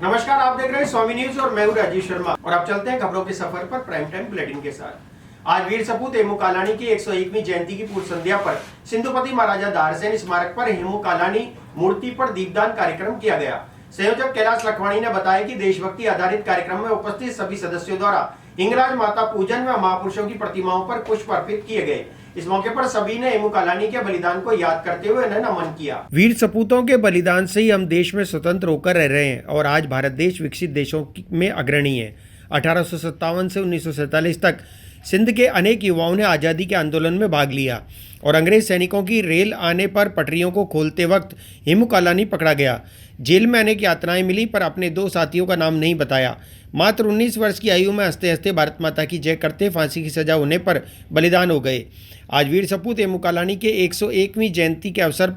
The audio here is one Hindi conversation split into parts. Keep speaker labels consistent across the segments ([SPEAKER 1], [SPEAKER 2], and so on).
[SPEAKER 1] नमस्कार, आप देख रहे हैं स्वामी न्यूज और मैं हूं राजीव शर्मा और अब चलते हैं खबरों के सफर पर प्राइम टाइम बुलेटिन के साथ। आज वीर सपूत हेमू कालानी की 101वीं जयंती की पूर्व संध्या पर सिंधुपति महाराजा दारसेन स्मारक पर हेमू कालानी मूर्ति पर दीपदान कार्यक्रम किया गया। संयोजक कैलाश लखवाणी ने बताया कि देशभक्ति आधारित कार्यक्रम में उपस्थित सभी सदस्यों द्वारा हिंगराज माता पूजन व महापुरुषों की प्रतिमाओं पर पुष्प अर्पित किए गए। इस मौके पर सभी ने हेमू कालानी के बलिदान को याद करते हुए उन्हें नमन किया। वीर सपूतों के बलिदान से ही हम देश में स्वतंत्र होकर रह रहे हैं और आज भारत देश विकसित देशों में अग्रणी है। 1857 से 1947 तक सिंध के अनेक युवाओं ने आज़ादी के आंदोलन में भाग लिया और अंग्रेज सैनिकों की रेल आने पर पटरियों को खोलते वक्त हेमू कालानी पकड़ा गया। जेल में अनेक यातनाएं मिली पर अपने 2 साथियों का नाम नहीं बताया। मात्र 19 वर्ष की आयु में हंसते हंसते भारत माता की जय करते फांसी की सजा होने पर बलिदान हो गए। आज वीर सपूत हेमू कालानी के 101वीं जयंती के अवसर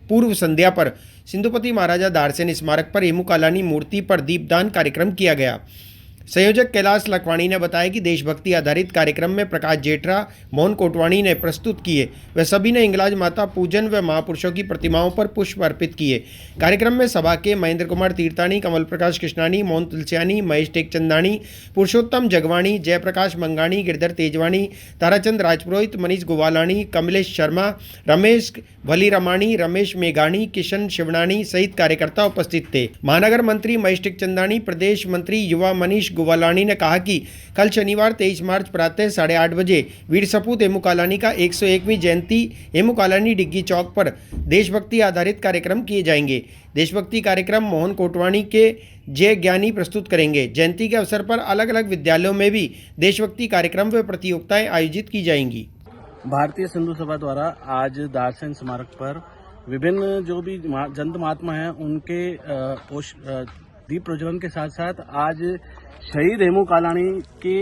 [SPEAKER 1] पूर्व संध्या पर सिंधुपति महाराजा दारसेन स्मारक पर हेमू कालानी मूर्ति पर दीपदान कार्यक्रम किया गया। संयोजक कैलाश लखवाणी ने बताया कि देशभक्ति आधारित कार्यक्रम में प्रकाश जेठरा, मोहन कोटवाणी ने प्रस्तुत किए। वे सभी ने हिंगलाज माता पूजन व महापुरुषों की प्रतिमाओं पर पुष्प अर्पित किए। कार्यक्रम में सभा के महेंद्र कुमार तीर्थानी, कमल प्रकाश कृष्णानी, मोहन तुलसियानी, महेश टेकचंदानी, पुरुषोत्तम जगवाणी, जयप्रकाश मंगानी, गिरधर तेजवानी, ताराचंद राजपुरोहित, मनीष गुवालानी, कमलेश शर्मा, रमेश भलीरमाणी, रमेश मेघाणी, किशन शिवनानी सहित कार्यकर्ता उपस्थित थे। महानगर मंत्री महेश टेकचंदानी, प्रदेश मंत्री युवा मनीष गुवालानी ने कहा कि कल शनिवार 23 मार्च प्रातः 8:30 बजे वीर सपूत हेमू कालानी का 101वीं जयंती हेमू कालानी डिग्गी चौक पर देशभक्ति आधारित कार्यक्रम किए जाएंगे। देशभक्ति कार्यक्रम मोहन कोटवाणी के जय ज्ञानी प्रस्तुत करेंगे। जयंती के अवसर पर अलग अलग विद्यालयों में भी देशभक्ति कार्यक्रम व प्रतियोगिताएं आयोजित की जाएंगी।
[SPEAKER 2] भारतीय सिंधु सभा द्वारा आज दारसेन स्मारक पर विभिन्न जो भी संत महात्मा हैं उनके दीप प्रज्वलन के साथ साथ आज शहीद हेमू कालानी के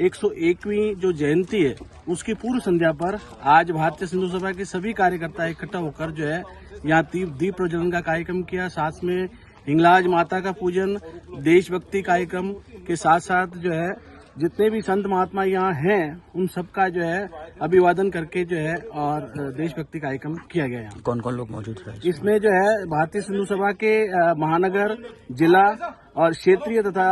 [SPEAKER 2] 101वीं जो जयंती है उसकी पूर्व संध्या पर आज भारतीय सिंधु सभा के सभी कार्यकर्ता इकट्ठा होकर जो है यहाँ दीप प्रज्वलन का कार्यक्रम किया। साथ में हिंगलाज माता का पूजन, देशभक्ति कार्यक्रम के साथ साथ जो है जितने भी संत महात्मा यहाँ हैं उन सबका जो है अभिवादन करके जो है और देशभक्ति कार्यक्रम किया गया है।
[SPEAKER 3] कौन कौन लोग मौजूद हैं
[SPEAKER 2] इसमें? जो है भारतीय सिंधु सभा के महानगर, जिला और क्षेत्रीय तथा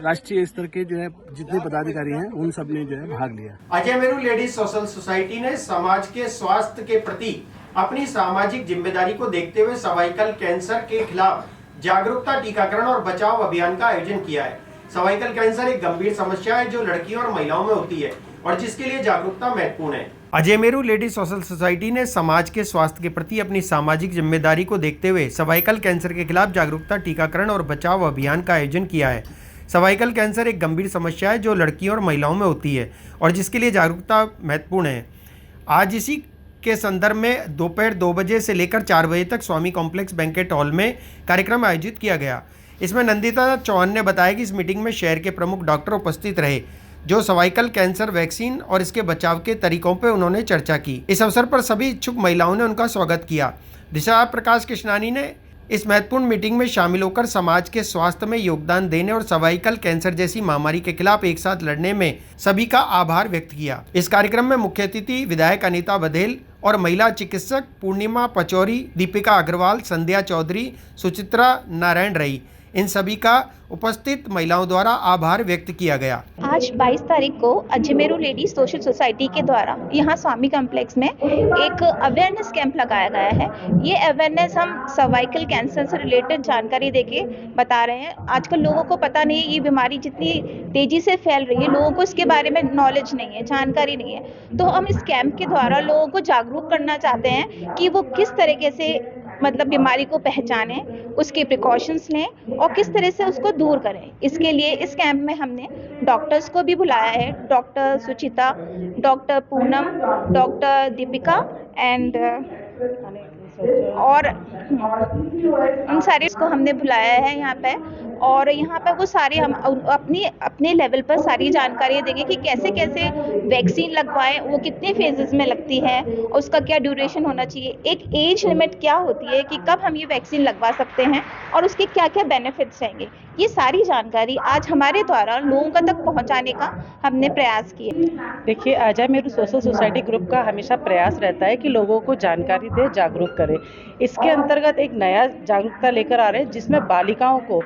[SPEAKER 2] राष्ट्रीय स्तर के जो है जितने पदाधिकारी हैं उन सब ने जो है भाग लिया।
[SPEAKER 1] Ajay Meru ladies social society ने समाज के स्वास्थ्य के प्रति अपनी सामाजिक जिम्मेदारी को देखते हुए सर्वाइकल कैंसर के खिलाफ जागरूकता, टीकाकरण और बचाव अभियान का आयोजन किया है। सर्वाइकल कैंसर एक गंभीर समस्या है जो लड़कियों और महिलाओं में होती है और जिसके लिए जागरूकता महत्वपूर्ण है। Ajay Meru ladies social society ने समाज के स्वास्थ्य के प्रति अपनी सामाजिक जिम्मेदारी को देखते हुए सर्वाइकल कैंसर के खिलाफ जागरूकता, टीकाकरण और बचाव अभियान का आयोजन किया है। सर्वाइकल कैंसर एक गंभीर समस्या है जो लड़कियों और महिलाओं में होती है और जिसके लिए जागरूकता महत्वपूर्ण है। आज इसी के संदर्भ में दोपहर 2 बजे से लेकर 4 बजे तक स्वामी कॉम्प्लेक्स बैंकेट हॉल में कार्यक्रम आयोजित किया गया। इसमें नंदिता चौहान ने बताया कि इस मीटिंग में शहर के प्रमुख डॉक्टर उपस्थित रहे जो सर्वाइकल कैंसर वैक्सीन और इसके बचाव के तरीकों पर उन्होंने चर्चा की। इस अवसर पर सभी इच्छुक महिलाओं ने उनका स्वागत किया। दिशा प्रकाश कृष्णानी ने इस महत्वपूर्ण मीटिंग में शामिल होकर समाज के स्वास्थ्य में योगदान देने और सर्वाइकल कैंसर जैसी महामारी के खिलाफ एक साथ लड़ने में सभी का आभार व्यक्त किया। इस कार्यक्रम में मुख्य अतिथि विधायक अनीता बघेल और महिला चिकित्सक पूर्णिमा पचौरी, दीपिका अग्रवाल, संध्या चौधरी, सुचित्रा नारायण रही। इन सभी का उपस्थित महिलाओं द्वारा आभार व्यक्त किया गया।
[SPEAKER 4] आज 22 तारीख को Ajay Meru ladies social society के द्वारा यहाँ स्वामी कॉम्प्लेक्स में एक अवेयरनेस कैंप लगाया गया है। ये अवेयरनेस हम सर्वाइकल कैंसर से रिलेटेड जानकारी देके बता रहे हैं। आजकल लोगों को पता नहीं है, ये बीमारी जितनी तेजी से फैल रही है, लोगों को इसके बारे में नॉलेज नहीं है, जानकारी नहीं है। तो हम इस कैंप के द्वारा लोगों को जागरूक करना चाहते हैं कि वो किस तरीके से बीमारी को पहचानें, उसके प्रिकॉशंस लें और किस तरह से उसको दूर करें। इसके लिए इस कैंप में हमने डॉक्टर्स को भी बुलाया है, doctor Suchita, doctor Poonam, doctor Deepika and और उन सारे को हमने बुलाया है यहाँ पे। और यहाँ पे वो सारे हम अपने लेवल पर सारी जानकारी देंगे कि कैसे कैसे वैक्सीन लगवाएं, वो कितने फेजेस में लगती है, उसका क्या ड्यूरेशन होना चाहिए, एक एज लिमिट क्या होती है कि कब हम ये वैक्सीन लगवा सकते हैं और उसके क्या क्या बेनिफिट्स रहेंगे। ये सारी जानकारी आज हमारे द्वारा लोगों का तक पहुँचाने का हमने प्रयास किए।
[SPEAKER 5] देखिए, Ajay Meru social society group का हमेशा प्रयास रहता है कि लोगों को जानकारी दे, जागरूक करें। इसके अंतर्गत एक नया जागरूकता लेकर आ रहे हैं जिसमें बालिकाओं को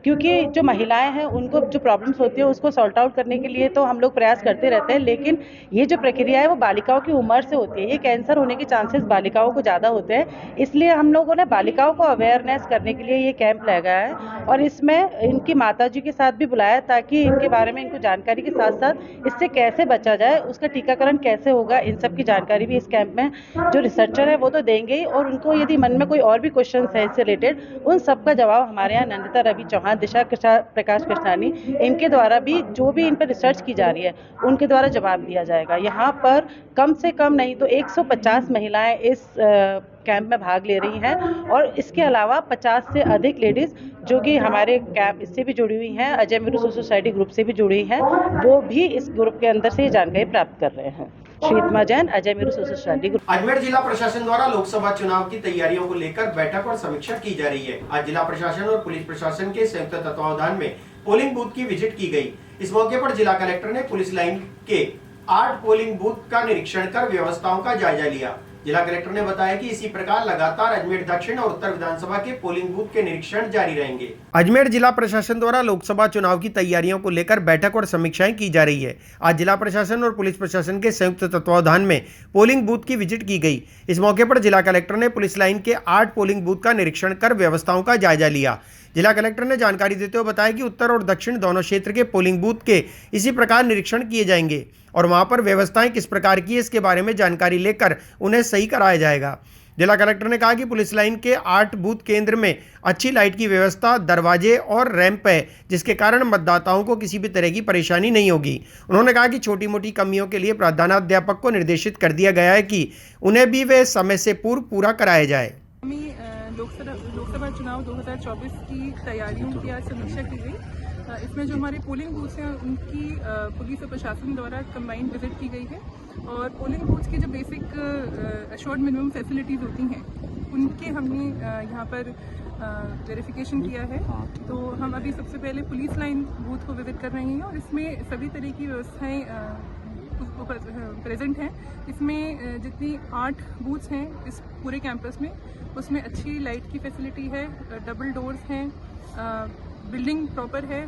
[SPEAKER 5] क्योंकि जो महिलाएं हैं उनको जो प्रॉब्लम्स होती है उसको सॉल्ट आउट करने के लिए तो हम लोग प्रयास करते रहते हैं, लेकिन ये जो प्रक्रिया है वो बालिकाओं की उम्र से होती है। ये कैंसर होने के चांसेस बालिकाओं को ज़्यादा होते हैं, इसलिए हम लोगों ने बालिकाओं को अवेयरनेस करने के लिए ये कैंप लगाया है और इसमें इनकी माताजी के साथ भी बुलाया ताकि इनके बारे में इनको जानकारी के साथ साथ इससे कैसे बचा जाए, उसका टीकाकरण कैसे होगा, इन सब की जानकारी भी इस कैंप में जो रिसर्चर है वो तो देंगे ही, और उनको यदि मन में कोई और भी क्वेश्चन है इससे रिलेटेड उन सब का जवाब हमारे यहाँ नंदिता रवि चौहान, दिशा प्रकाश कृष्णानी, इनके द्वारा भी जो भी इन पर रिसर्च की जा रही है उनके द्वारा जवाब दिया जाएगा। यहाँ पर कम से कम नहीं तो 150 महिलाएं इस कैंप में भाग ले रही हैं और इसके अलावा 50 से अधिक लेडीज जो कि हमारे कैंप इससे भी जुड़ी हुई हैं, Ajay Meru social society group से भी जुड़ी हैं, वो भी इस ग्रुप के अंदर से ये जानकारी प्राप्त कर रहे हैं। श्रीतमा Jain, Ajay Meru social society group.
[SPEAKER 1] Ajmer जिला प्रशासन द्वारा लोकसभा चुनाव की तैयारियों को लेकर बैठक और समीक्षा की जा रही है। आज जिला प्रशासन और पुलिस प्रशासन के संयुक्त तत्वावधान में पोलिंग बूथ की विजिट की गई। इस मौके पर जिला कलेक्टर ने पुलिस लाइन के 8 पोलिंग बूथ का निरीक्षण कर व्यवस्थाओं का जायजा लिया। जिला कलेक्टर ने बताया कि इसी प्रकार लगातार अजमेर दक्षिण और उत्तर विधानसभा के पोलिंग बूथ के निरीक्षण जारी रहेंगे। अजमेर जिला प्रशासन द्वारा लोकसभा चुनाव की तैयारियों को लेकर बैठक और समीक्षाएं की जा रही है। आज जिला प्रशासन और पुलिस प्रशासन के संयुक्त तत्वावधान में पोलिंग बूथ की विजिट की गई। इस मौके पर जिला कलेक्टर ने पुलिस लाइन के 8 पोलिंग बूथ का निरीक्षण कर व्यवस्थाओं का जायजा लिया। जिला कलेक्टर ने जानकारी देते हुए बताया कि उत्तर और दक्षिण दोनों क्षेत्र के पोलिंग बूथ के इसी प्रकार निरीक्षण किए जाएंगे और वहां पर व्यवस्थाएं किस प्रकार की है इसके बारे में जानकारी लेकर उन्हें सही कराया जाएगा। जिला कलेक्टर ने कहा कि पुलिस लाइन के 8 बूथ केंद्र में अच्छी लाइट की व्यवस्था, दरवाजे और रैंप है, जिसके कारण मतदाताओं को किसी भी तरह की परेशानी नहीं होगी। उन्होंने कहा कि छोटी मोटी कमियों के लिए प्रधानाध्यापक को निर्देशित कर दिया गया है कि उन्हें भी वे समय से पूर्व पूरा कराया जाए।
[SPEAKER 3] लोकसभा चुनाव 2024 की तैयारियों की आज समीक्षा की गई। इसमें जो हमारे पोलिंग बूथ्स हैं उनकी पुलिस और प्रशासन द्वारा कंबाइंड विजिट की गई है और पोलिंग बूथ्स की जो बेसिक अशोर्ड मिनिमम फैसिलिटीज़ होती हैं उनके हमने यहाँ पर वेरिफिकेशन किया है। तो हम अभी सबसे पहले पुलिस लाइन बूथ को विजिट कर रहे हैं और इसमें सभी तरह की व्यवस्थाएँ प्रेजेंट हैं। इसमें जितनी 8 बूथ्स हैं इस पूरे कैंपस में उसमें अच्छी लाइट की फैसिलिटी है, डबल डोर्स हैं, बिल्डिंग प्रॉपर है,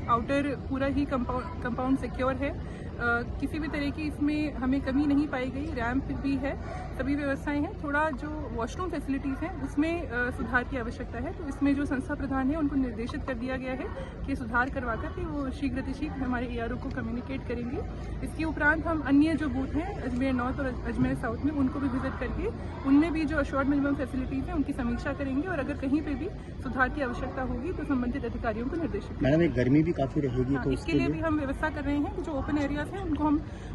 [SPEAKER 3] आउटर पूरा ही कंपाउंड सिक्योर है, किसी भी तरह की इसमें हमें कमी नहीं पाई गई, रैंप भी है, सभी व्यवस्थाएं हैं। थोड़ा जो वॉशरूम फैसिलिटीज़ हैं उसमें सुधार की आवश्यकता है, तो इसमें जो संस्था प्रधान है उनको निर्देशित कर दिया गया है कि सुधार करवा कर के वो शीघ्र हमारे ARO को कम्युनिकेट करेंगे। इसके उपरांत हम अन्य जो बूथ हैं अजमेर नॉर्थ और अजमेर साउथ में उनको भी विजिट करके उनमें भी जो अशोर्ड मिनिमम फैसिलिटीज़ हैं उनकी समीक्षा करेंगे और अगर कहीं पर भी सुधार की आवश्यकता होगी तो संबंधित अधिकारियों को निर्देशित।
[SPEAKER 6] मैडम, एक गर्मी भी काफ़ी रहेगी तो
[SPEAKER 3] इसके लिए भी हम व्यवस्था कर रहे हैं कि जो ओपन एरियाज हैं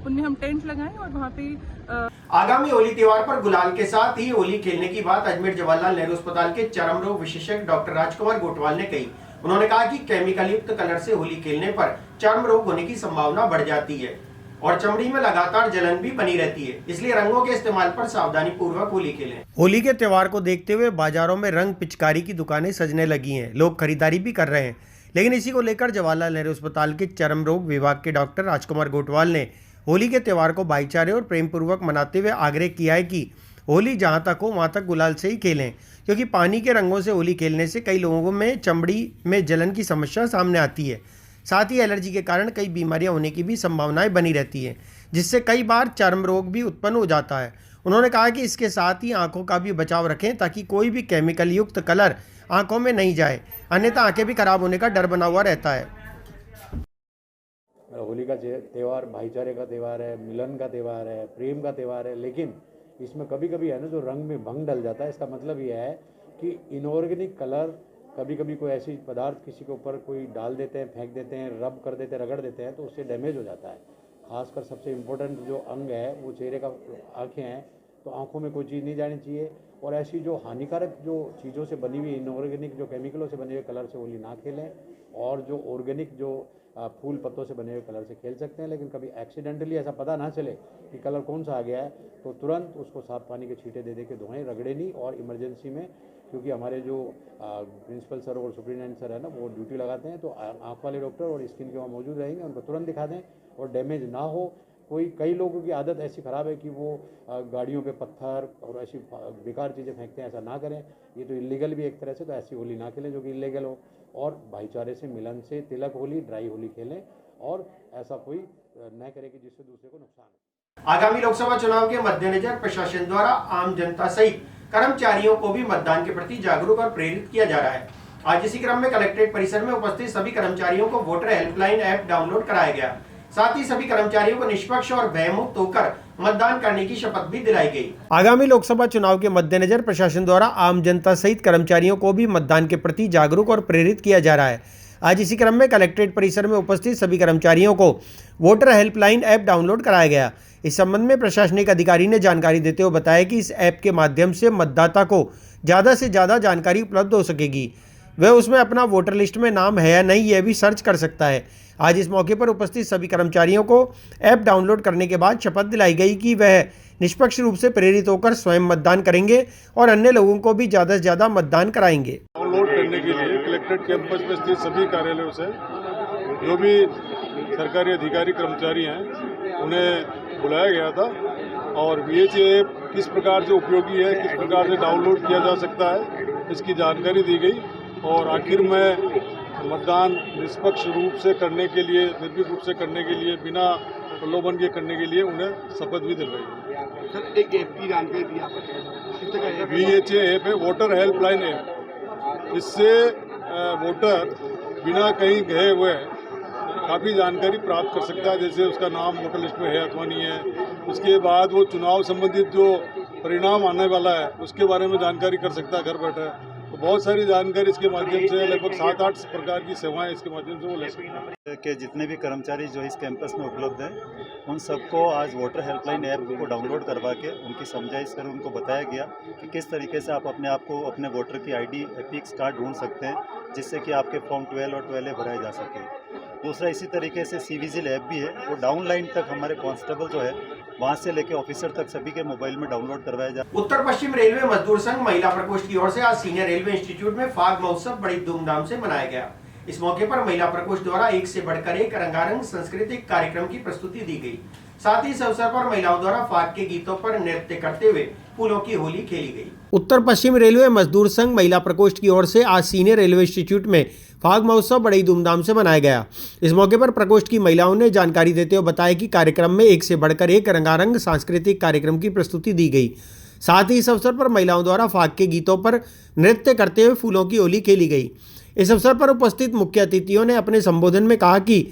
[SPEAKER 3] उनमें हम टेंट लगाएं और वहाँ पे
[SPEAKER 1] आगामी होली त्योहार पर गुलाल के साथ ही होली खेलने की बात अजमेर जवाहरलाल नेहरू अस्पताल के चर्म रोग विशेषज्ञ डॉक्टर राजकुमार गोटवाल ने कही। उन्होंने कहा कि केमिकल युक्त कलर से होली खेलने पर चर्म रोग होने की संभावना बढ़ जाती है और चमड़ी में लगातार जलन भी बनी रहती है, इसलिए रंगों के इस्तेमाल पर सावधानी पूर्वक होली खेलें। होली के त्योहार को देखते हुए बाजारों में रंग पिचकारी की दुकानें सजने लगी हैं, लोग खरीदारी भी कर रहे हैं। लेकिन इसी को लेकर जवाहरलाल नेहरू अस्पताल के चर्म रोग विभाग के डॉक्टर राजकुमार गोटवाल ने होली के त्यौहार को भाईचारे और प्रेम पूर्वक मनाते हुए आग्रह किया है कि होली जहां तक हो वहां तक गुलाल से ही खेलें, क्योंकि पानी के रंगों से होली खेलने से कई लोगों में चमड़ी में जलन की समस्या सामने आती है। साथ ही एलर्जी के कारण कई बीमारियां होने की भी संभावनाएं बनी रहती हैं, जिससे कई बार चर्म रोग भी उत्पन्न हो जाता है। उन्होंने कहा कि इसके साथ ही आंखों का भी बचाव रखें ताकि कोई भी केमिकल युक्त कलर आंखों में नहीं जाए, अन्यथा आंखें भी खराब होने का डर बना हुआ रहता है।
[SPEAKER 7] होली का त्यौहार भाईचारे का त्यौहार है, मिलन का त्यौहार है, प्रेम का त्यौहार है, लेकिन इसमें कभी कभी है ना जो रंग में भंग डल जाता है। इसका मतलब यह है कि इनऑर्गेनिक कलर कभी कभी कोई ऐसी पदार्थ किसी के ऊपर कोई डाल देते हैं, फेंक देते हैं, रब कर देते हैं, रगड़ देते हैं, तो उससे डैमेज हो जाता है। खासकर सबसे इम्पोर्टेंट जो अंग है वो चेहरे का आँखें हैं, तो आँखों में कोई चीज़ नहीं जानी चाहिए और ऐसी जो हानिकारक जो चीज़ों से बनी हुई इनऑर्गेनिक जो केमिकलों से बने हुए कलर से होली ना खेलें और जो ऑर्गेनिक जो फूल पत्तों से बने हुए कलर से खेल सकते हैं। लेकिन कभी एक्सीडेंटली ऐसा पता ना चले कि कलर कौन सा आ गया है तो तुरंत उसको साफ पानी के छींटे दे के धोएं, रगड़े नहीं। और इमरजेंसी में क्योंकि हमारे जो प्रिंसिपल सर और सुप्रिटेंडेंट सर है ना वो ड्यूटी लगाते हैं, तो आँख वाले डॉक्टर और स्किन के वहाँ मौजूद रहेंगे, उनको तुरंत दिखा दें और डैमेज ना हो। कई लोगों की आदत ऐसी ख़राब है कि वो गाड़ियों पे पत्थर और ऐसी बेकार चीज़ें फेंकते हैं, ऐसा ना करें। ये तो इलीगल भी एक तरह से, तो ऐसी होली ना खेलें जो कि इलीगल हो। और भाईचारे से, मिलन से तिलक होली, ड्राई होली खेलें और ऐसा कोई न करें कि जिससे दूसरे को नुकसान हो।
[SPEAKER 1] आगामी लोकसभा चुनाव के मद्देनजर प्रशासन द्वारा आम जनता सहित कर्मचारियों को भी मतदान के प्रति जागरूक और प्रेरित किया जा रहा है। आज इसी क्रम में कलेक्ट्रेट परिसर में उपस्थित सभी कर्मचारियों को वोटर हेल्पलाइन ऐप डाउनलोड कराया गया। साथ ही सभी कर्मचारियों को निष्पक्ष और भयमुक्त होकर मतदान करने की शपथ भी दिलाई गई। आगामी लोकसभा चुनाव के मद्देनजर प्रशासन द्वारा आम जनता सहित कर्मचारियों को भी मतदान के प्रति जागरूक और प्रेरित किया जा रहा है। आज इसी क्रम में कलेक्ट्रेट परिसर में उपस्थित सभी कर्मचारियों को वोटर हेल्पलाइन ऐप डाउनलोड कराया गया। इस संबंध में प्रशासनिक अधिकारी ने जानकारी देते हुए बताया कि इस ऐप के माध्यम से मतदाता को ज़्यादा से ज़्यादा जानकारी उपलब्ध हो सकेगी। वह उसमें अपना वोटर लिस्ट में नाम है या नहीं यह भी सर्च कर सकता है। आज इस मौके पर उपस्थित सभी कर्मचारियों को ऐप डाउनलोड करने के बाद शपथ दिलाई गई कि वह निष्पक्ष रूप से प्रेरित होकर स्वयं मतदान करेंगे और अन्य लोगों को भी ज़्यादा से ज़्यादा मतदान कराएंगे।
[SPEAKER 8] डाउनलोड करने के लिए कलेक्ट्रेट कैंपस में स्थित सभी कार्यालयों से जो भी सरकारी अधिकारी कर्मचारी हैं उन्हें बुलाया गया था और VHA ऐप किस प्रकार से उपयोगी है, किस प्रकार से डाउनलोड किया जा सकता है, इसकी जानकारी दी गई और आखिर में मतदान निष्पक्ष रूप से करने के लिए, निर्भीक रूप से करने के लिए, बिना प्रलोभन के करने के लिए उन्हें शपथ भी दिलवाई।
[SPEAKER 6] सर एक ऐप की जानकारी दी आप,
[SPEAKER 8] VHA ऐप है, वोटर हेल्पलाइन ऐप। इससे वोटर बिना कहीं गए हुए काफ़ी जानकारी प्राप्त कर सकता है, जैसे उसका नाम वोटर लिस्ट में है अथवा नहीं है। उसके बाद वो चुनाव संबंधित जो परिणाम आने वाला है उसके बारे में जानकारी कर सकता है घर बैठे। तो बहुत सारी जानकारी इसके माध्यम से, लगभग 7-8 प्रकार की सेवाएं इसके माध्यम से वो ले सकते हैं।
[SPEAKER 9] के जितने भी कर्मचारी जो इस कैंपस में उपलब्ध हैं उन सबको आज वोटर हेल्पलाइन ऐप को डाउनलोड करवा के उनकी समझाइश कर उनको बताया गया कि किस तरीके से आप अपने आप को, अपने वोटर की ID एपिक्स कार्ड ढूंढ सकते हैं जिससे कि आपके फॉर्म 12 और 12A भराए जा सके। दूसरा इसी तरीके से CVGIL ऐप भी है, वो डाउन लाइन तक हमारे कांस्टेबल जो है वहाँ से लेके ऑफिसर तक सभी के मोबाइल में डाउनलोड करवाया जाए।
[SPEAKER 1] उत्तर पश्चिम रेलवे मजदूर संघ महिला प्रकोष्ठ की ओर से आज सीनियर रेलवे इंस्टीट्यूट में फाग महोत्सव बड़ी धूमधाम से मनाया गया। इस मौके पर महिला प्रकोष्ठ द्वारा एक से बढ़कर एक रंगारंग सांस्कृतिक कार्यक्रम की प्रस्तुति दी गई। साथ ही इस अवसर पर महिलाओं द्वारा फाग के गीतों पर नृत्य करते हुए फूलों की होली खेली गई। उत्तर पश्चिम रेलवे मजदूर संघ महिला प्रकोष्ठ की ओर से आज सीनियर रेलवे इंस्टीट्यूट में फाग महोत्सव बड़ी धूमधाम से मनाया गया। इस मौके पर प्रकोष्ठ की महिलाओं ने जानकारी देते हुए बताया कि कार्यक्रम में एक से बढ़कर एक रंगारंग सांस्कृतिक कार्यक्रम की प्रस्तुति दी गई। साथ ही इस अवसर पर महिलाओं द्वारा फाग के गीतों पर नृत्य करते हुए फूलों की होली खेली गई। इस अवसर पर उपस्थित मुख्य अतिथियों ने अपने संबोधन में कहा कि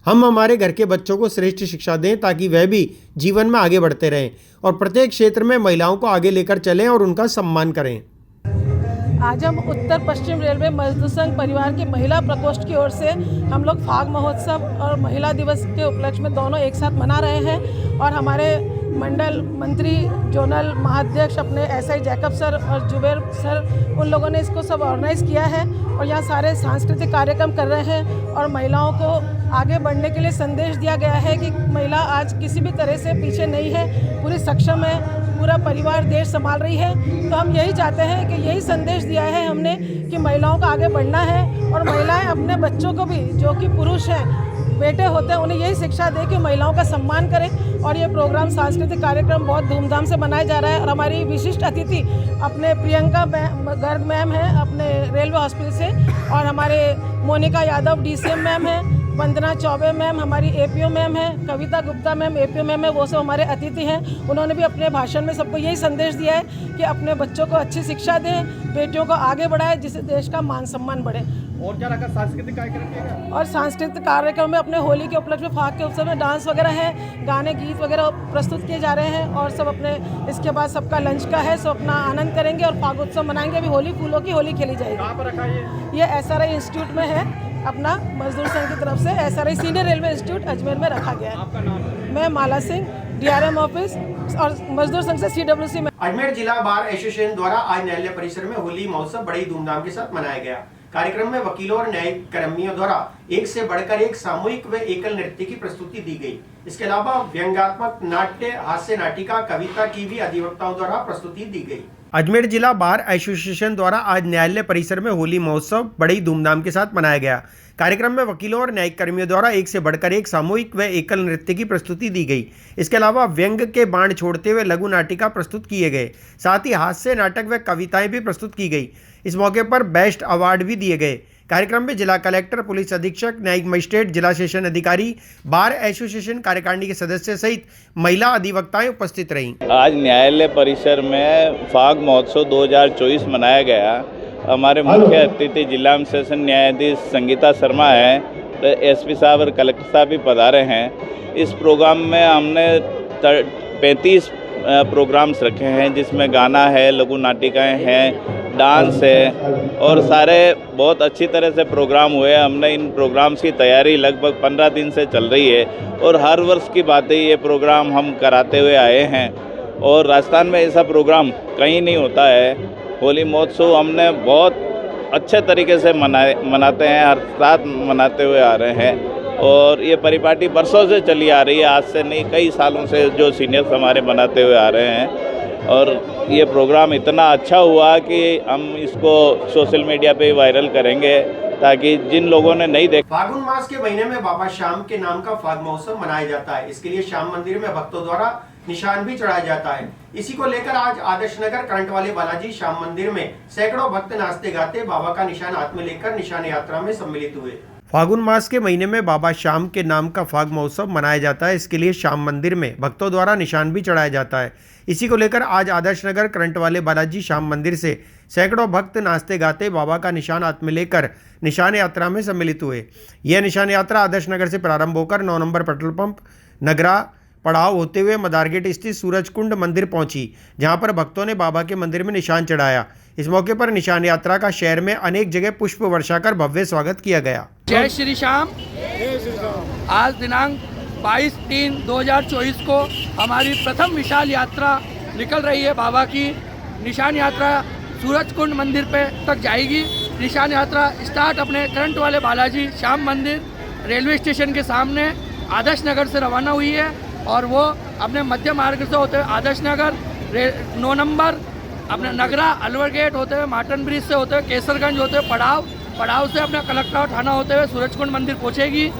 [SPEAKER 1] हम हमारे घर के बच्चों को श्रेष्ठ शिक्षा दें ताकि वह भी जीवन में आगे बढ़ते रहें और प्रत्येक क्षेत्र में महिलाओं को आगे लेकर चलें और उनका सम्मान करें।
[SPEAKER 10] आज हम उत्तर पश्चिम रेलवे मजदूर संघ परिवार की महिला प्रकोष्ठ की ओर से हम लोग फाग महोत्सव और महिला दिवस के उपलक्ष्य में दोनों एक साथ मना रहे हैं और हमारे मंडल मंत्री, जोनल महाध्यक्ष अपने SI जैकब सर और जुबेर सर, उन लोगों ने इसको सब ऑर्गेनाइज़ किया है और यहाँ सारे सांस्कृतिक कार्यक्रम कर रहे हैं और महिलाओं को आगे बढ़ने के लिए संदेश दिया गया है कि महिला आज किसी भी तरह से पीछे नहीं है, पूरी सक्षम है, पूरा परिवार देश संभाल रही है। तो हम यही चाहते हैं कि यही संदेश दिया है हमने कि महिलाओं को आगे बढ़ना है और महिलाएं अपने बच्चों को भी, जो कि पुरुष हैं, बेटे होते हैं, उन्हें यही शिक्षा दे कि महिलाओं का सम्मान करें। और ये प्रोग्राम, सांस्कृतिक कार्यक्रम बहुत धूमधाम से मनाया जा रहा है और हमारी विशिष्ट अतिथि अपने प्रियंका गर्ग मैम हैं अपने रेलवे हॉस्पिटल से और हमारे मोनिका यादव DCM मैम हैं, वंदना चौबे मैम हमारी APO मैम है, कविता गुप्ता मैम APO मैम है, वो सब हमारे अतिथि हैं। उन्होंने भी अपने भाषण में सबको यही संदेश दिया है कि अपने बच्चों को अच्छी शिक्षा दें, बेटियों को आगे बढ़ाएं, जिससे देश का मान सम्मान बढ़े।
[SPEAKER 6] और क्या रखा सांस्कृतिक कार्यक्रम?
[SPEAKER 10] और सांस्कृतिक कार्यक्रम में अपने होली के उपलक्ष्य में फाग के उत्सव में डांस वगैरह है, गाने गीत वगैरह प्रस्तुत किए जा रहे हैं और सब अपने, इसके बाद सबका लंच का है, सब अपना आनंद करेंगे और फाग उत्सव मनाएंगे। अभी होली, फूलों की होली खेली जाएगी।
[SPEAKER 6] कहाँ पर रखा ये
[SPEAKER 10] SRI इंस्टीट्यूट में है, अपना मजदूर संघ की तरफ से SRI senior railway institute Ajmer में रखा गया है।
[SPEAKER 6] आपका नाम?
[SPEAKER 10] मैं माला सिंह, DRM ऑफिस और मजदूर संघ से CWC में।
[SPEAKER 1] अजमेर जिला बार एसोसिएशन द्वारा आज न्यायालय परिसर में होली महोत्सव बड़ी धूमधाम के साथ मनाया गया। कार्यक्रम में वकीलों और न्यायिक कर्मियों द्वारा एक से बढ़कर एक सामूहिक व एकल नृत्य की प्रस्तुति दी गई। इसके अलावा व्यंग्यात्मक नाट्य, हास्य नाटिका, कविता की भी अधिवक्ताओं द्वारा प्रस्तुति दी गई। अजमेर जिला बार एसोसिएशन द्वारा आज न्यायालय परिसर में होली महोत्सव बड़ी धूमधाम के साथ मनाया गया। कार्यक्रम में वकीलों और न्यायिक कर्मियों द्वारा एक से बढ़कर एक सामूहिक व एकल नृत्य की प्रस्तुति दी गई। इसके अलावा व्यंग के बाण छोड़ते हुए लघु नाटिका प्रस्तुत किए गए। साथ ही हास्य नाटक व कविताएं भी प्रस्तुत की गई। इस मौके पर बेस्ट अवार्ड भी दिए गए। कार्यक्रम में जिला कलेक्टर, पुलिस अधीक्षक, न्यायिक मजिस्ट्रेट, जिला सेशन अधिकारी, बार एसोसिएशन कार्यकारिणी के सदस्य सहित महिला अधिवक्ताएं उपस्थित रहीं।
[SPEAKER 11] आज न्यायालय परिसर में फाग महोत्सव 2024 मनाया गया। हमारे मुख्य अतिथि जिला सेशन न्यायाधीश संगीता शर्मा हैं, एसपी साहब और कलेक्टर साहब भी पधारे हैं। इस प्रोग्राम में हमने 35 प्रोग्राम्स रखे हैं, जिसमें गाना है, लघु नाटिकाएँ हैं, डांस है और सारे बहुत अच्छी तरह से प्रोग्राम हुए। हमने इन प्रोग्राम्स की तैयारी लगभग 15 दिन से चल रही है और हर वर्ष की बात है, ये प्रोग्राम हम कराते हुए आए हैं और राजस्थान में ऐसा प्रोग्राम कहीं नहीं होता है। होली महोत्सव हमने बहुत अच्छे तरीके से मनाते हैं, हर साथ मनाते हुए आ रहे हैं और ये परिपाटी बरसों से चली आ रही है, आज से नहीं कई सालों से जो सीनियर्स हमारे मनाते हुए आ रहे हैं और ये प्रोग्राम इतना अच्छा हुआ कि हम इसको सोशल मीडिया पे वायरल करेंगे ताकि जिन लोगों ने नहीं देखा।
[SPEAKER 1] फागुन मास के महीने में बाबा श्याम के नाम का फाग महोत्सव मनाया जाता है। इसके लिए श्याम मंदिर में भक्तों द्वारा निशान भी चढ़ाया जाता है। इसी को लेकर आज आदर्श नगर करंट वाले बालाजी श्याम मंदिर में सैकड़ों भक्त नाचते गाते बाबा का निशान हाथ में लेकर निशान यात्रा में सम्मिलित हुए। फागुन मास के महीने में बाबा श्याम के नाम का फाग महोत्सव मनाया जाता है। इसके लिए श्याम मंदिर में भक्तों द्वारा निशान भी चढ़ाया जाता है। इसी को लेकर आज आदर्श नगर करंट वाले बालाजी श्याम मंदिर से सैकड़ों भक्त नाचते गाते बाबा का निशान हाथ में लेकर निशान यात्रा में सम्मिलित हुए। यह निशान यात्रा आदर्श नगर से प्रारंभ होकर 9 नंबर पेट्रोल पंप नगरा पड़ाव होते हुए मदारगेट स्थित सूरज कुंड मंदिर पहुंची, जहां पर भक्तों ने बाबा के मंदिर में निशान चढ़ाया। इस मौके पर निशान यात्रा का शहर में अनेक जगह पुष्प वर्षा कर भव्य स्वागत किया गया।
[SPEAKER 12] जय श्री श्याम। आज दिनांक 22/3/2024 को हमारी प्रथम विशाल यात्रा निकल रही है। बाबा की निशान यात्रा सूरज कुंड मंदिर पे तक जाएगी। निशान यात्रा स्टार्ट अपने करंट वाले बालाजी श्याम मंदिर रेलवे स्टेशन के सामने आदर्श नगर से रवाना हुई है और वो अपने मध्य मार्ग से होते हुए आदर्श नगर 9 नंबर अपने नगरा अलवर गेट होते हुए माटन ब्रिज से होते हुए केसरगंज होते हुए पड़ाव से अपना कलेक्टर थाना होते हुए सूरजकुंड मंदिर पहुंचेगी।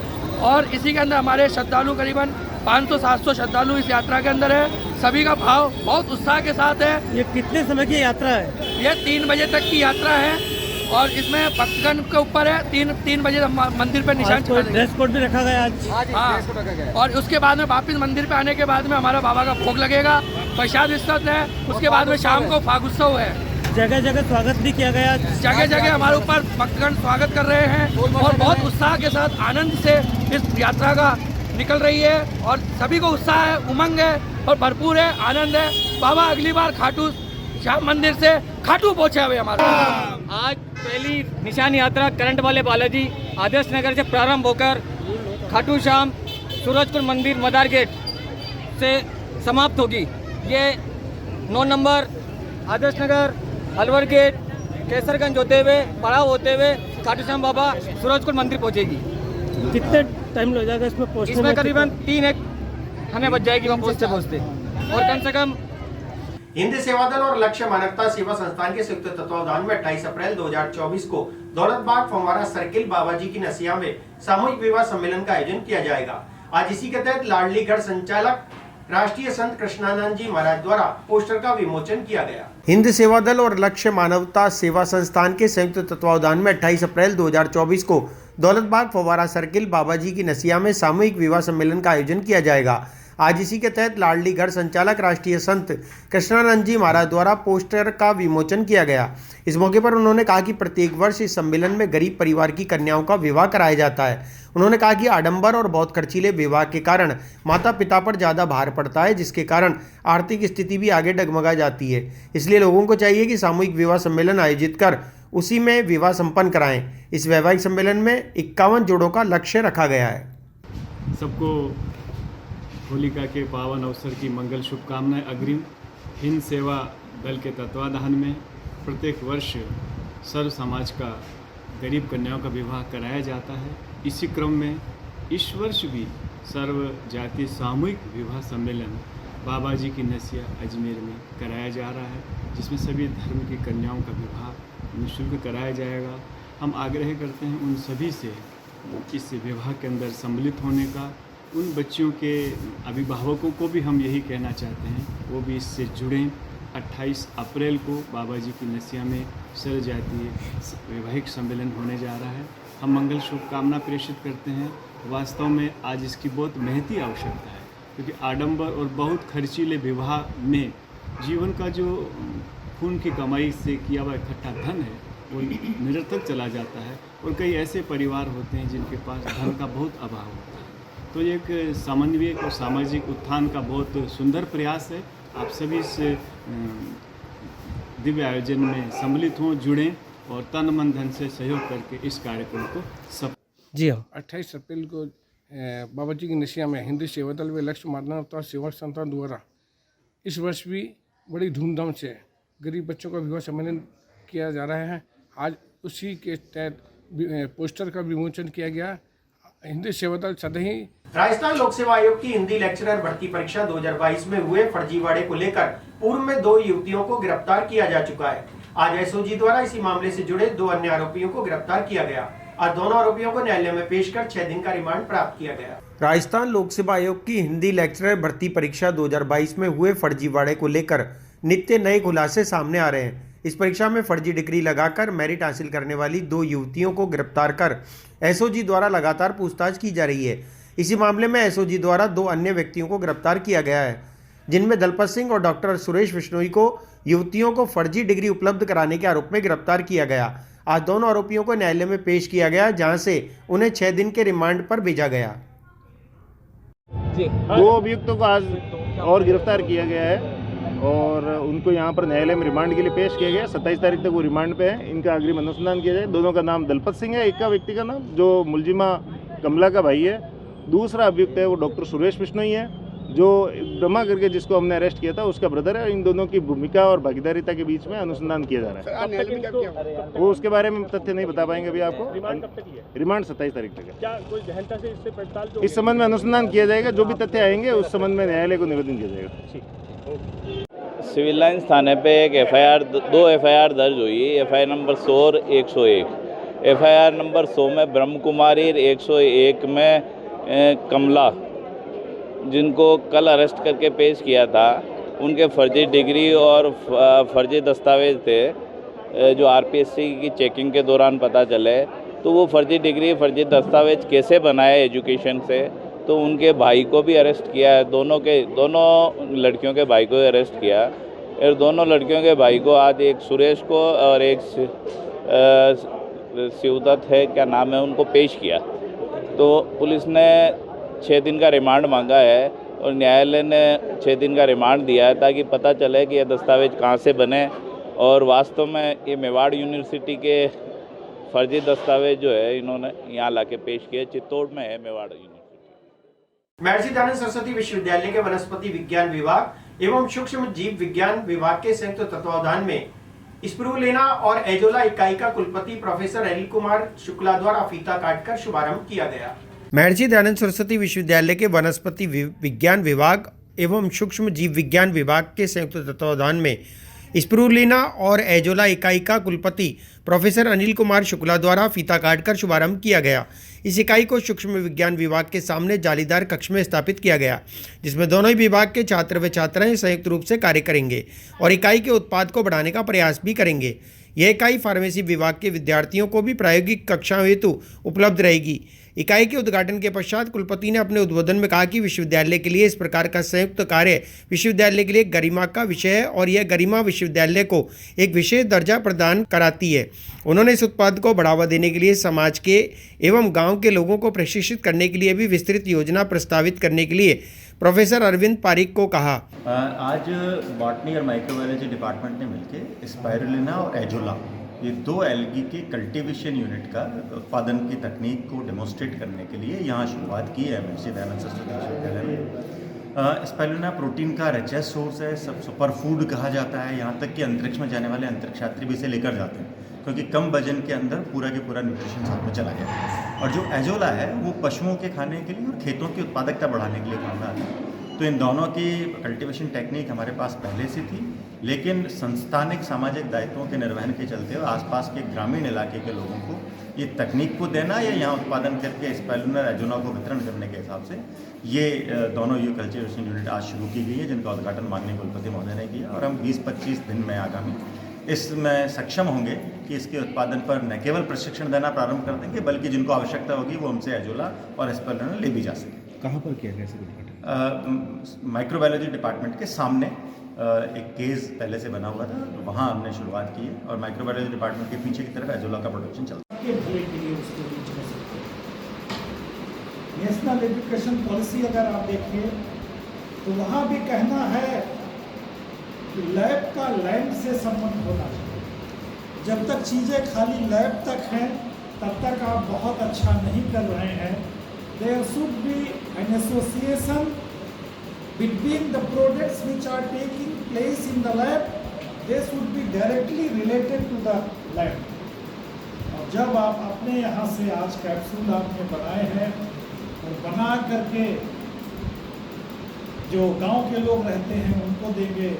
[SPEAKER 12] और इसी के अंदर हमारे श्रद्धालु करीबन 500-700 श्रद्धालु इस यात्रा के अंदर है। सभी का भाव बहुत उत्साह के साथ है।
[SPEAKER 6] ये कितने समय की यात्रा है?
[SPEAKER 12] ये 3 बजे तक की यात्रा है और इसमें भक्तगण के ऊपर है 3 बजे मंदिर पे निशान चढ़ाएंगे।
[SPEAKER 6] ड्रेस कोड भी रखा गया आज।
[SPEAKER 12] हाँ, और उसके बाद में वापिस मंदिर पे आने के बाद में हमारा बाबा का भोग लगेगा, प्रसाद विस्तृत है। उसके बाद में शाम को फाग उत्सव है।
[SPEAKER 6] जगह जगह स्वागत भी किया गया।
[SPEAKER 12] जगह जगह हमारे ऊपर भक्तगण स्वागत कर रहे हैं और बहुत उत्साह के साथ आनंद से इस यात्रा का निकल रही है और सभी को उत्साह है, उमंग है और भरपूर है, आनंद है। बाबा अगली बार खाटू श्याम मंदिर से खाटू पहुंचे हुए हमारे।
[SPEAKER 13] आज पहली निशान यात्रा करंट वाले बालाजी आदर्श नगर से प्रारंभ होकर खाटू श्याम सूरजकुंड मंदिर मदार गेट से समाप्त होगी। ये 9 नंबर आदर्श नगर अलवर गेट केसरगंज होते हुए पड़ाव होते हुए खाटू श्याम बाबा सूरजकुंड मंदिर पहुंचेगी।
[SPEAKER 6] कितने टाइम लग जाएगा इसमें पहुंचने में?
[SPEAKER 13] इसमें करीबन 3 हमें बच जाएगी वहाँ पहुँचते और कम से कम
[SPEAKER 1] हिंद सेवा दल और लक्ष्य मानवता सेवा संस्थान के संयुक्त तत्वावधान में 28 अप्रैल 2024 को दौलतबाग फव्वारा सर्किल बाबाजी की नसिया में सामूहिक विवाह सम्मेलन का आयोजन किया जाएगा। आज इसी के तहत लाडलीगढ़ संचालक राष्ट्रीय संत कृष्णानंद जी महाराज द्वारा पोस्टर का विमोचन किया गया। हिंद सेवा दल और लक्ष्य मानवता सेवा संस्थान के संयुक्त तत्वावधान में 28 अप्रैल 2024 को दौलतबाग फव्वारा सर्किल बाबाजी की नसिया में सामूहिक विवाह सम्मेलन का आयोजन किया जाएगा। आज इसी के तहत लाडलीगढ़ संचालक राष्ट्रीय संत कृष्णानंद जी महाराज द्वारा पोस्टर का विमोचन किया गया। इस मौके पर उन्होंने कहा कि प्रत्येक वर्ष इस सम्मेलन में गरीब परिवार की कन्याओं का विवाह कराया जाता है। उन्होंने कहा कि आडंबर और बहुत खर्चीले विवाह के कारण माता पिता पर ज़्यादा भार पड़ता है, जिसके कारण आर्थिक स्थिति भी आगे डगमगा जाती है। इसलिए लोगों को चाहिए कि सामूहिक विवाह सम्मेलन आयोजित कर उसी में विवाह संपन्न कराएं। इस वैवाहिक सम्मेलन में 51 जोड़ों का लक्ष्य रखा गया है।
[SPEAKER 14] सबको होलिका के पावन अवसर की मंगल शुभकामनाएं अग्रिम। हिंद सेवा दल के तत्वाधान में प्रत्येक वर्ष सर्व समाज का गरीब कन्याओं का विवाह कराया जाता है। इसी क्रम में इस वर्ष भी सर्व जाति सामूहिक विवाह सम्मेलन बाबाजी की नसिया अजमेर में कराया जा रहा है, जिसमें सभी धर्म की कन्याओं का विवाह निःशुल्क कराया जाएगा। हम आग्रह करते हैं उन सभी से इस विवाह के अंदर सम्मिलित होने का। उन बच्चियों के अभिभावकों को भी हम यही कहना चाहते हैं वो भी इससे जुड़ें। 28 अप्रैल को बाबा जी की नसिया में सर्वजातीय वैवाहिक सम्मेलन होने जा रहा है। हम मंगल शुभकामना प्रेषित करते हैं। वास्तव में आज इसकी बहुत महती आवश्यकता है, क्योंकि आडंबर और बहुत खर्चीले विवाह में जीवन का जो खून की कमाई से किया हुआ इकट्ठा धन है वो निरर्थक चला जाता है, और कई ऐसे परिवार होते हैं जिनके पास धन का बहुत अभाव होता है। तो ये एक समन्वय और सामाजिक उत्थान का बहुत सुंदर प्रयास है। आप सभी इस दिव्य आयोजन में सम्मिलित हों, जुड़ें और तन मन धन से सहयोग करके इस कार्यक्रम को सफल।
[SPEAKER 6] जी हाँ,
[SPEAKER 15] 28 अप्रैल को बाबा जी की नसिया में हिंदी सेवा दल व लक्ष्य मानवता सेवा संस्थान द्वारा इस वर्ष भी बड़ी धूमधाम से गरीब बच्चों का विवाह सम्मेलन किया जा रहा है। आज उसी के तहत पोस्टर का विमोचन किया गया। हिंदी सेवा दल सदैव
[SPEAKER 1] राजस्थान लोक सेवा आयोग की हिंदी लेक्चरर भर्ती परीक्षा 2022 में हुए फर्जीवाड़े को लेकर पूर्व में 2 युवतियों को गिरफ्तार किया जा चुका है। आज एसओजी द्वारा इसी मामले से जुड़े 2 अन्य आरोपियों को गिरफ्तार किया गया। आज दोनों आरोपियों को न्यायालय में पेश कर 6 दिन का रिमांड प्राप्त किया गया। राजस्थान लोक सेवा आयोग की हिंदी लेक्चरर भर्ती परीक्षा 2022 में हुए फर्जीवाड़े को लेकर नित्य नए खुलासे सामने आ रहे हैं। इस परीक्षा में फर्जी डिग्री लगाकर मेरिट हासिल करने वाली 2 युवतियों को गिरफ्तार कर एसओजी द्वारा लगातार पूछताछ की जा रही है। इसी मामले में एसओजी द्वारा 2 अन्य व्यक्तियों को गिरफ्तार किया गया है, जिनमें दलपत सिंह और डॉक्टर सुरेश बिश्नोई को युवतियों को फर्जी डिग्री उपलब्ध कराने के आरोप में गिरफ्तार किया गया। आज दोनों आरोपियों को न्यायालय में पेश किया गया, जहां से उन्हें 6 दिन के रिमांड पर भेजा गया।
[SPEAKER 16] 2 अभियुक्तों को आज और गिरफ्तार किया गया है और उनको यहाँ पर न्यायालय में रिमांड के लिए पेश किया गया। 27 तारीख तक वो रिमांड पे है। इनका अग्रिम अनुसंधान किया जाए। दोनों का नाम दलपत सिंह है, एक का व्यक्ति का नाम जो मुलजिमा कमला का भाई है। दूसरा अभियुक्त है वो डॉक्टर सुरेश बिश्नोई है, जो ब्रह्मा करके जिसको हमने अरेस्ट किया था उसका ब्रदर है। इन दोनों की भूमिका और भागीदारिता के बीच में अनुसंधान किया जा रहा है। वो उसके बारे में तथ्य नहीं बता पाएंगे अभी आपको। रिमांड 27 तारीख तक है। क्या कोई गहनता से इससे पड़ताल इस संबंध में अनुसंधान किया जाएगा। जो भी तथ्य आएंगे उस संबंध में न्यायालय को निवेदन किया जाएगा।
[SPEAKER 11] सिविल लाइन्स थाने पे एक दो एफआईआर दर्ज हुई। एफआईआर नंबर 100 और 101। एफआईआर नंबर 100 में ब्रह्म कुमारी, 101 में कमला, जिनको कल अरेस्ट करके पेश किया था, उनके फर्जी डिग्री और फर्जी दस्तावेज थे जो आरपीएससी की चेकिंग के दौरान पता चले। तो वो फर्जी डिग्री, फर्जी दस्तावेज कैसे बनाए एजुकेशन से, तो उनके भाई को भी अरेस्ट किया है। दोनों लड़कियों के भाई को अरेस्ट किया और दोनों लड़कियों के भाई को आज एक सुरेश को और एक शिवदत्त है, क्या नाम है, उनको पेश किया। तो पुलिस ने 6 दिन का रिमांड मांगा है और न्यायालय ने 6 दिन का रिमांड दिया है ताकि पता चले कि ये दस्तावेज कहाँ से बने और वास्तव में ये मेवाड़ यूनिवर्सिटी के फर्जी दस्तावेज जो है इन्होंने यहाँ लाके पेश किए। चित्तौड़ में है मेवाड़ यूनिवर्सिटी।
[SPEAKER 1] महर्षि दयानंद सरस्वती विश्वविद्यालय के वनस्पति विज्ञान विभाग एवं सूक्ष्म जीव विज्ञान विभाग के संयुक्त तत्वावधान में स्पिरुलिना और एजोला इकाई का कुलपति प्रोफेसर अनिल कुमार शुक्ला द्वारा फीता काटकर शुभारंभ किया गया। महर्षि दयानंद सरस्वती विश्वविद्यालय के वनस्पति विज्ञान विभाग एवं सूक्ष्म जीव विज्ञान विभाग के संयुक्त तत्वावधान में स्पिरुलिना और एजोला इकाई का कुलपति प्रोफेसर अनिल कुमार शुक्ला द्वारा फीता काटकर शुभारंभ किया गया। इस इकाई को सूक्ष्म विज्ञान विभाग के सामने जालीदार कक्ष में स्थापित किया गया, जिसमें दोनों ही विभाग के छात्र व छात्राएं संयुक्त रूप से कार्य करेंगे और इकाई के उत्पाद को बढ़ाने का प्रयास भी करेंगे। यह इकाई फार्मेसी विभाग के विद्यार्थियों को भी प्रायोगिक कक्षाओं हेतु उपलब्ध रहेगी। इकाई के उद्घाटन के पश्चात कुलपति ने अपने उद्बोधन में कहा कि विश्वविद्यालय के लिए इस प्रकार का संयुक्त कार्य विश्वविद्यालय के लिए गरिमा का विषय है और यह गरिमा विश्वविद्यालय को एक विशेष दर्जा प्रदान कराती है। उन्होंने इस उत्पाद को बढ़ावा देने के लिए समाज के एवं गांव के लोगों को प्रशिक्षित करने के लिए भी विस्तृत योजना प्रस्तावित करने के लिए प्रोफेसर अरविंद पारिक को कहा।
[SPEAKER 17] आज बॉटनी और माइक्रोबायोलॉजी डिपार्टमेंट ने मिलकर स्पाइरुलिना और एजोला, ये 2 एल्गी के कल्टीवेशन यूनिट का उत्पादन की तकनीक को डेमोन्स्ट्रेट करने के लिए यहाँ शुरुआत की है महर्षि दयानंद सरस्वती विश्वविद्यालय में। स्पाइरुलिना प्रोटीन का रिचेस्ट सोर्स है, सब सुपर फूड कहा जाता है। यहाँ तक कि अंतरिक्ष में जाने वाले अंतरिक्ष यात्री भी इसे लेकर जाते हैं, क्योंकि कम वजन के अंदर पूरा के पूरा न्यूट्रिशन साथ में चला गया। और जो एजोला है वो पशुओं के खाने के लिए और खेतों की उत्पादकता बढ़ाने के लिए काम आता है। तो इन दोनों की कल्टीवेशन टेक्निक हमारे पास पहले से थी, लेकिन संस्थानिक सामाजिक दायित्वों के निर्वहन के चलते आसपास के ग्रामीण इलाके के लोगों को ये तकनीक को देना या यहाँ उत्पादन करके स्पाइरुलिना एजोला को वितरण करने के हिसाब से ये दोनों ये कल्टीवेशन यूनिट आज शुरू की गई है, जिनका उद्घाटन माननीय कुलपति महोदय ने किया और हम 20-25 दिन में आगामी इसमें सक्षम होंगे कि इसके उत्पादन पर न केवल प्रशिक्षण देना प्रारंभ कर देंगे, बल्कि जिनको आवश्यकता होगी वो हमसे एजोला और स्पाइरुलिना ले भी जा सके।
[SPEAKER 18] कहाँ पर किया गया इसका उद्घाटन?
[SPEAKER 17] माइक्रोबायोलॉजी डिपार्टमेंट के सामने एक केस पहले से बना हुआ था, वहाँ हमने शुरुआत की है और माइक्रोबायोलॉजी डिपार्टमेंट के पीछे की तरफ एजोला का प्रोडक्शन चलता है।
[SPEAKER 19] नेशनल एजुकेशन पॉलिसी अगर आप देखिए तो वहाँ भी कहना है कि लैब का लैंड से संबंध होना चाहिए। जब तक चीज़ें खाली लैब तक हैं तब तक आप बहुत अच्छा नहीं कर रहे हैं। There should be an association between the products which are taking place in the lab, they should be directly related to the lab. और जब आप अपने यहाँ से आज कैप्सूल आपने बनाए हैं और बना करके जो गांव के लोग रहते हैं उनको देंगे,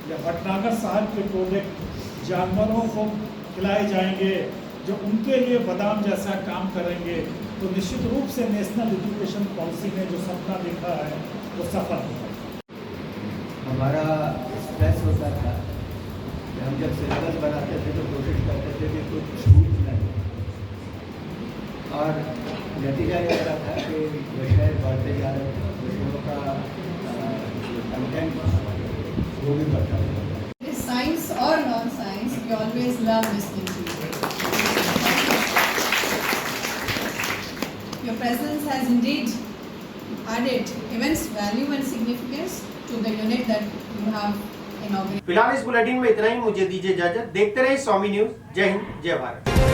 [SPEAKER 19] या भटनागर साहब के प्रोडक्ट जानवरों को खिलाए जाएंगे जो उनके लिए बादाम जैसा काम करेंगे, तो निश्चित रूप से नेशनल एजुकेशन पॉलिसी ने जो सपना देखा है वो सफल होगा।
[SPEAKER 20] हमारा स्ट्रेस होता था कि हम जब सिलेबस बनाते थे तो कोशिश करते थे कि कुछ छूट नहीं, और नतीजा ये रहा था कि विषय बढ़ते जा रहे थे, विषयों का कंटेंट वो भी बढ़ता है।
[SPEAKER 21] Science or non-science, we always love listening to you. Your presence has indeed added immense value and significance to the unit that you have inaugurated.
[SPEAKER 1] फिलहाल इस बुलेटिन में इतना ही। मुझे दीजिए इजाजत। देखते रहिए स्वामी न्यूज। जय हिंद, जय भारत।